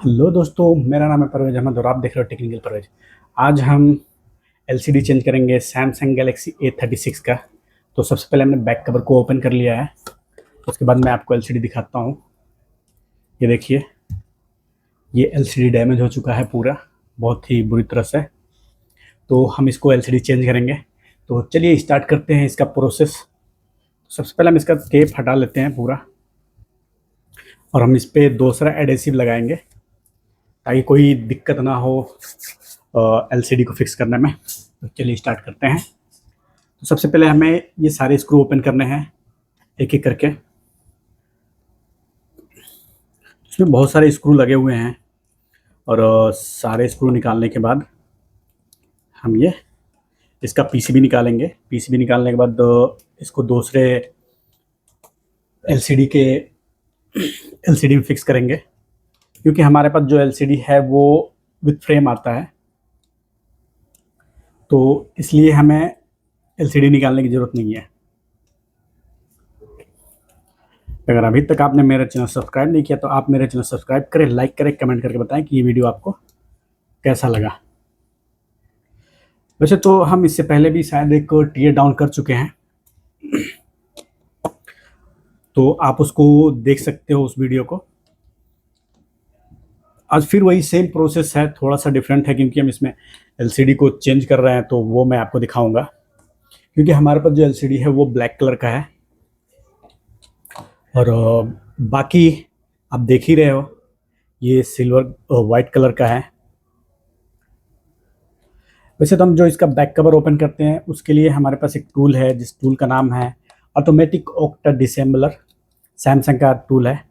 Hello दोस्तों, मेरा नाम है परवेज अहमद और आप देख रहे हो टेक्निकल परवेज। आज हम एलसीडी चेंज करेंगे सैमसंग गैलेक्सी A36 का। तो सबसे पहले हमने बैक कवर को ओपन कर लिया है। उसके बाद मैं आपको एलसीडी दिखाता हूँ। ये देखिए, ये एलसीडी डैमेज हो चुका है पूरा, बहुत ही बुरी तरह से। तो हम इसको एलसीडी चेंज करेंगे। तो चलिए स्टार्ट करते हैं इसका प्रोसेस। सबसे पहले हम इसका टेप हटा लेते हैं पूरा, और हम इस पर दूसरा एडेसिव लगाएंगे ताकि कोई दिक्कत ना हो एलसीडी को फिक्स करने में। तो चलिए स्टार्ट करते हैं। तो सबसे पहले हमें ये सारे स्क्रू ओपन करने हैं एक एक करके। इसमें बहुत सारे स्क्रू लगे हुए हैं, और सारे स्क्रू निकालने के बाद हम ये इसका पीसीबी निकालेंगे। पीसीबी निकालने के बाद इसको दूसरे एलसीडी में फिक्स करेंगे, क्योंकि हमारे पास जो एलसीडी है वो विथ फ्रेम आता है, तो इसलिए हमें एलसीडी निकालने की ज़रूरत नहीं है। अगर अभी तक आपने मेरा चैनल सब्सक्राइब नहीं किया तो आप मेरे चैनल सब्सक्राइब करें, लाइक करें, कमेंट करके बताएं कि ये वीडियो आपको कैसा लगा। वैसे तो हम इससे पहले भी शायद एक टीयर डाउन कर चुके हैं, तो आप उसको देख सकते हो उस वीडियो को। आज फिर वही सेम प्रोसेस है, थोड़ा सा डिफरेंट है क्योंकि हम इसमें एलसीडी को चेंज कर रहे हैं, तो वो मैं आपको दिखाऊंगा। क्योंकि हमारे पास जो एलसीडी है वो ब्लैक कलर का है, और बाकी आप देख ही रहे हो ये सिल्वर वाइट कलर का है। वैसे तो हम जो इसका बैक कवर ओपन करते हैं उसके लिए हमारे पास एक टूल है, जिस टूल का नाम है ऑटोमेटिक ऑक्टा डिसेंबलर। सैमसंग का टूल है।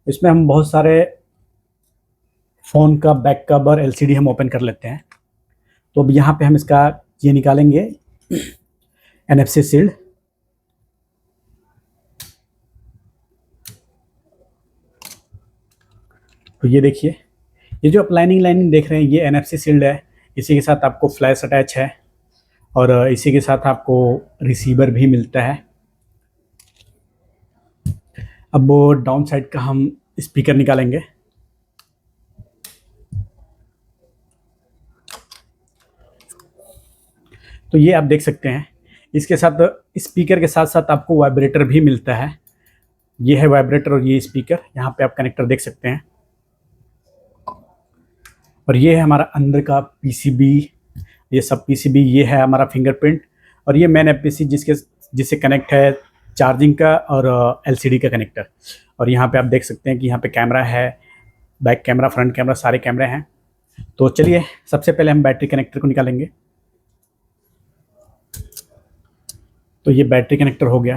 इसमें हम बहुत सारे फ़ोन का बैक कवर एलसीडी हम ओपन कर लेते हैं। तो अब यहाँ पे हम इसका ये निकालेंगे एनएफसी शील्ड। तो ये देखिए, ये जो आप लाइनिंग देख रहे हैं ये एनएफसी शील्ड है। इसी के साथ आपको फ्लैश अटैच है, और इसी के साथ आपको रिसीवर भी मिलता है। अब वो डाउन साइड का हम स्पीकर निकालेंगे। तो ये आप देख सकते हैं, इसके साथ स्पीकर के साथ साथ आपको वाइब्रेटर भी मिलता है। ये है वाइब्रेटर और ये स्पीकर। यहाँ पे आप कनेक्टर देख सकते हैं। और ये है हमारा अंदर का पीसीबी। ये सब पीसीबी, ये है हमारा फिंगरप्रिंट, और ये मेन एफपीसी जिससे कनेक्ट है चार्जिंग का और एलसीडी का कनेक्टर। और यहाँ पे आप देख सकते हैं कि यहाँ पे कैमरा है, बैक कैमरा, फ्रंट कैमरा, सारे कैमरे हैं। तो चलिए सबसे पहले हम बैटरी कनेक्टर को निकालेंगे। तो ये बैटरी कनेक्टर हो गया।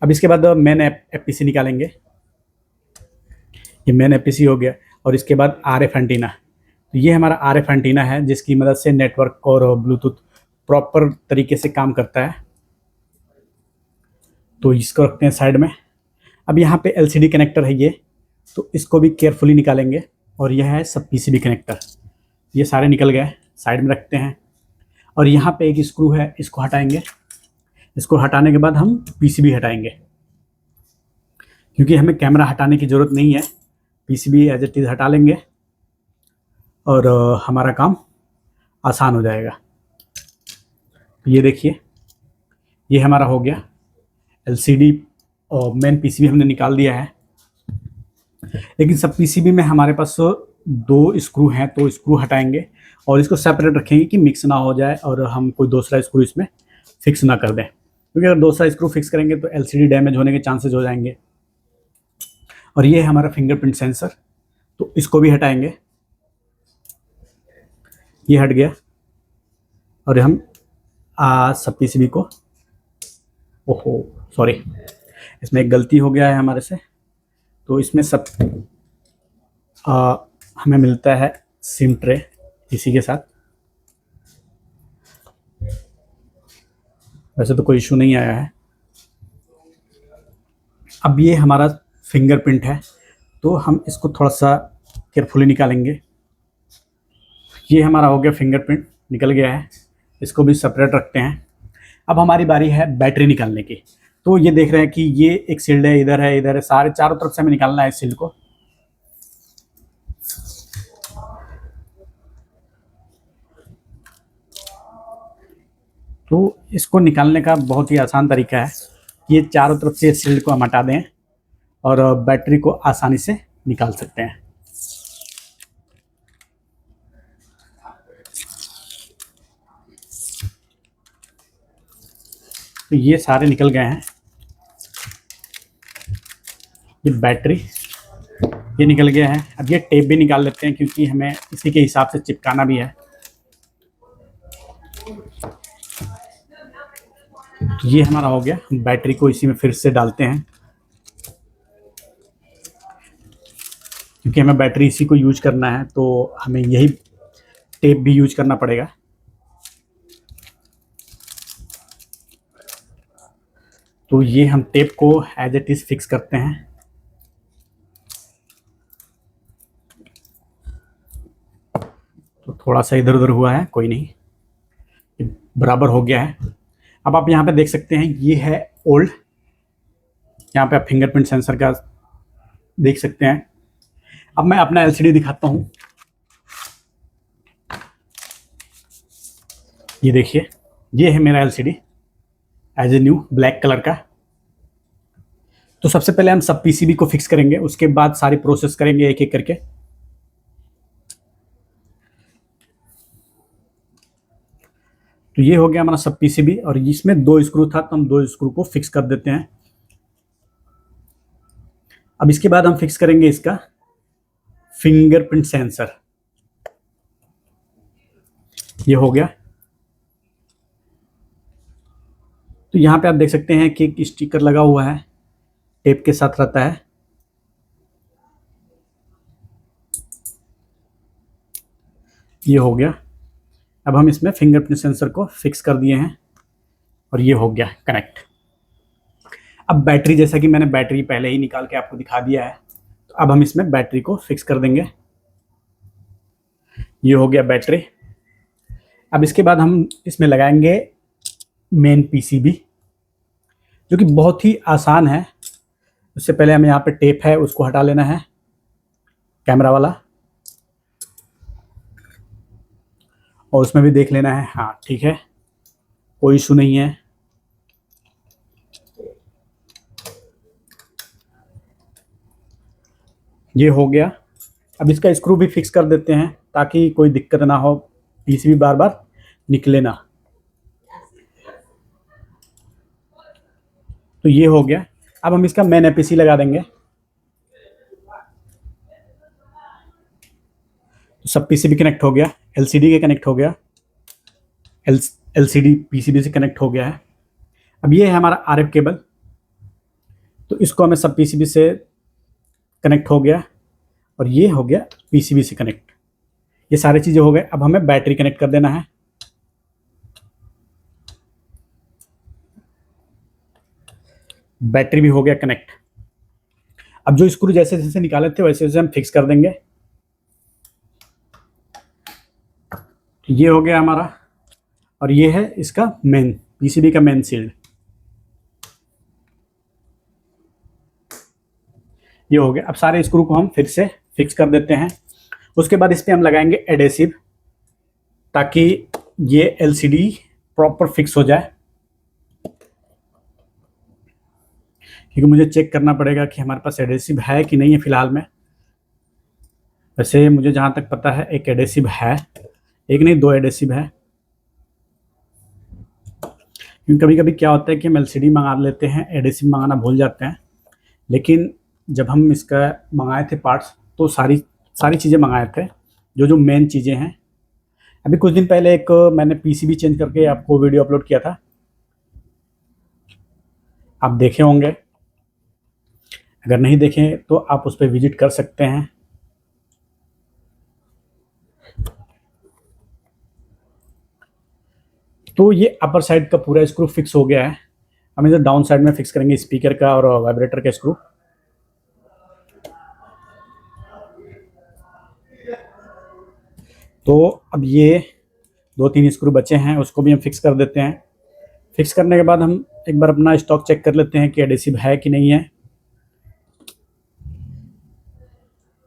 अब इसके बाद मेन एफपीसी निकालेंगे। ये मेन एफपीसी हो गया, और इसके बाद आरएफ एंटीना। तो ये हमारा आरएफ एंटीना है, जिसकी मदद से नेटवर्क और ब्लूटूथ प्रॉपर तरीके से काम करता है। तो इसको रखते हैं साइड में। अब यहाँ पे एलसीडी कनेक्टर है ये, तो इसको भी केयरफुली निकालेंगे। और यह है सब पीसीबी कनेक्टर। ये सारे निकल गए, साइड में रखते हैं। और यहाँ पे एक स्क्रू है, इसको हटाएंगे। इसको हटाने के बाद हम पीसीबी हटाएंगे, क्योंकि हमें कैमरा हटाने की ज़रूरत नहीं है। पीसीबी एज इट इज़ हटा लेंगे और हमारा काम आसान हो जाएगा। तो ये देखिए, ये हमारा हो गया एलसीडी। और मेन पीसीबी हमने निकाल दिया है, लेकिन सब पीसीबी में हमारे पास 2 स्क्रू हैं, तो स्क्रू हटाएंगे और इसको सेपरेट रखेंगे कि मिक्स ना हो जाए और हम कोई दूसरा स्क्रू इसमें फिक्स ना कर दें। क्योंकि अगर दूसरा स्क्रू फिक्स करेंगे तो एलसीडी डैमेज होने के चांसेस हो जाएंगे। और ये है हमारा फिंगरप्रिंट सेंसर, तो इसको भी हटाएंगे। ये हट गया, और हम सब पीसीबी को, ओहो सॉरी, इसमें एक गलती हो गया है हमारे से। तो इसमें सब हमें मिलता है सिम ट्रे इसी के साथ। वैसे तो कोई इशू नहीं आया है। अब ये हमारा फिंगरप्रिंट है, तो हम इसको थोड़ा सा केयरफुली निकालेंगे। ये हमारा हो गया फिंगरप्रिंट, निकल गया है। इसको भी सेपरेट रखते हैं। अब हमारी बारी है बैटरी निकालने की। तो ये देख रहे हैं कि ये एक शील्ड है, इधर है, इधर है, सारे चारों तरफ से हमें निकालना है इस शील्ड को। तो इसको निकालने का बहुत ही आसान तरीका है। ये चारों तरफ से शील्ड को हम हटा दें और बैटरी को आसानी से निकाल सकते हैं। तो ये सारे निकल गए हैं। ये बैटरी ये निकल गया है। अब ये टेप भी निकाल लेते हैं क्योंकि हमें इसी के हिसाब से चिपकाना भी है। तो ये हमारा हो गया। बैटरी को इसी में फिर से डालते हैं क्योंकि हमें बैटरी इसी को यूज करना है, तो हमें यही टेप भी यूज करना पड़ेगा। तो ये हम टेप को एज इट इज फिक्स करते हैं। तो थोड़ा सा इधर उधर हुआ है, कोई नहीं, ये बराबर हो गया है। अब आप यहाँ पे देख सकते हैं, ये है ओल्ड। यहाँ पे आप फिंगरप्रिंट सेंसर का देख सकते हैं। अब मैं अपना एलसीडी दिखाता हूँ। ये देखिए, ये है मेरा LCD as a new, black colour का। तो सबसे पहले हम सब पीसीबी को फिक्स करेंगे, उसके बाद सारी प्रोसेस करेंगे एक एक करके। तो ये हो गया हमारा सब पीसीबी और इसमें 2 स्क्रू था, तो हम 2 स्क्रू को फिक्स कर देते हैं। अब इसके बाद हम फिक्स करेंगे इसका फिंगरप्रिंट सेंसर। ये हो गया। तो यहाँ पे आप देख सकते हैं कि एक स्टिकर लगा हुआ है, टेप के साथ रहता है। ये हो गया। अब हम इसमें फिंगरप्रिंट सेंसर को फिक्स कर दिए हैं और ये हो गया कनेक्ट। अब बैटरी, जैसा कि मैंने बैटरी पहले ही निकाल के आपको दिखा दिया है, तो अब हम इसमें बैटरी को फिक्स कर देंगे। ये हो गया बैटरी। अब इसके बाद हम इसमें लगाएंगे मेन पीसीबी, जो कि बहुत ही आसान है। उससे पहले हमें यहाँ पे टेप है उसको हटा लेना है, कैमरा वाला, और उसमें भी देख लेना है। हाँ ठीक है, कोई इशू नहीं है। ये हो गया। अब इसका स्क्रू भी फिक्स कर देते हैं ताकि कोई दिक्कत ना हो, पीसीबी बार बार निकले ना। तो ये हो गया। अब हम इसका मेन एपीसी लगा देंगे। तो सब पीसीबी कनेक्ट हो गया, एलसीडी के कनेक्ट हो गया, एलसीडी पीसीबी से कनेक्ट हो गया है। अब ये है हमारा आरएफ केबल, तो इसको हमें सब पीसीबी से कनेक्ट हो गया और ये हो गया पीसीबी से कनेक्ट। ये सारी चीज़ें हो गए। अब हमें बैटरी कनेक्ट कर देना है। बैटरी भी हो गया कनेक्ट। अब जो स्क्रू जैसे जैसे निकाले थे वैसे वैसे हम फिक्स कर देंगे। ये हो गया हमारा, और ये है इसका मेन पीसीबी का मेन शील्ड। ये हो गया। अब सारे स्क्रू को हम फिर से फिक्स कर देते हैं। उसके बाद इस पर हम लगाएंगे एडेसिव, ताकि ये एलसीडी प्रॉपर फिक्स हो जाए। क्योंकि मुझे चेक करना पड़ेगा कि हमारे पास एडेसिव है कि नहीं है फिलहाल में। वैसे मुझे जहाँ तक पता है एक एडेसिव है, एक नहीं 2 एडेसिव है। क्योंकि कभी कभी क्या होता है कि हम एलसीडी मंगा लेते हैं, एडेसिव मंगाना भूल जाते हैं। लेकिन जब हम इसका मंगाए थे पार्ट्स, तो सारी चीज़ें मंगाए थे, जो जो मेन चीज़ें हैं। अभी कुछ दिन पहले एक मैंने पीसीबी चेंज करके आपको वीडियो अपलोड किया था, आप देखे होंगे। अगर नहीं देखें तो आप उस पर विजिट कर सकते हैं। तो ये अपर साइड का पूरा स्क्रू फिक्स हो गया है। हम इसे डाउन साइड में फिक्स करेंगे, स्पीकर का और वाइब्रेटर का स्क्रू। तो अब ये 2-3 स्क्रू बचे हैं, उसको भी हम फिक्स कर देते हैं। फिक्स करने के बाद हम एक बार अपना स्टॉक चेक कर लेते हैं कि एडेसिव है कि नहीं है।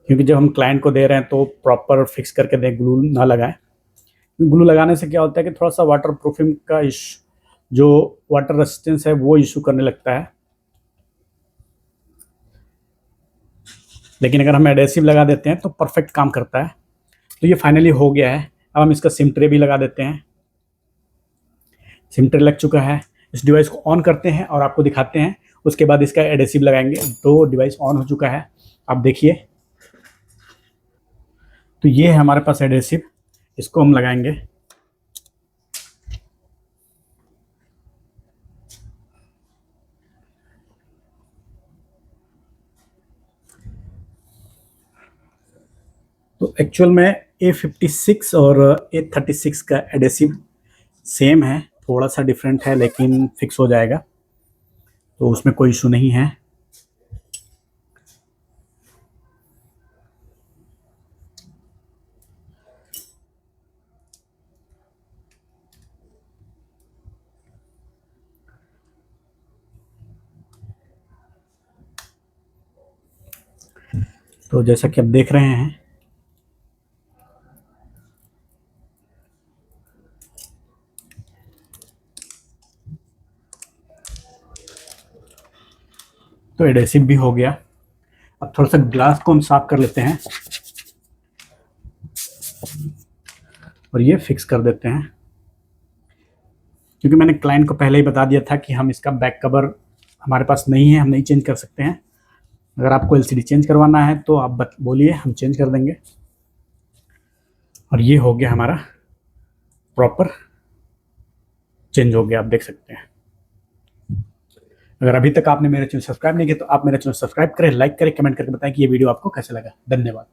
क्योंकि जब हम क्लाइंट को दे रहे हैं तो प्रॉपर फिक्स करके दें, ग्लू ना लगाएं। ग्लू लगाने से क्या होता है कि थोड़ा सा वाटर प्रूफिंग का जो वाटर रेजिस्टेंस है वो इशू करने लगता है। लेकिन अगर हम एडेसिव लगा देते हैं तो परफेक्ट काम करता है। तो ये फाइनली हो गया है। अब हम इसका सिम ट्रे भी लगा देते हैं। सिम ट्रे लग चुका है। इस डिवाइस को ऑन करते हैं और आपको दिखाते हैं, उसके बाद इसका एडेसिव लगाएंगे। तो डिवाइस ऑन हो चुका है, आप देखिए। तो ये है हमारे पास एडेसिव, इसको हम लगाएंगे। तो एक्चुअल में A56 और A36 का एडेसिव सेम है, थोड़ा सा डिफरेंट है लेकिन फिक्स हो जाएगा, तो उसमें कोई इशू नहीं है। तो जैसा कि आप देख रहे हैं, तो एडेसिव भी हो गया। अब थोड़ा सा ग्लास को हम साफ कर लेते हैं और ये फिक्स कर देते हैं। क्योंकि मैंने क्लाइंट को पहले ही बता दिया था कि हम इसका बैक कवर हमारे पास नहीं है, हम नहीं चेंज कर सकते हैं। अगर आपको एलसीडी चेंज करवाना है तो आप बोलिए, हम चेंज कर देंगे। और ये हो गया हमारा प्रॉपर चेंज हो गया, आप देख सकते हैं। अगर अभी तक आपने मेरे चैनल सब्सक्राइब नहीं किया तो आप मेरे चैनल सब्सक्राइब करें, लाइक करें, कमेंट करके बताएं कि ये वीडियो आपको कैसा लगा। धन्यवाद।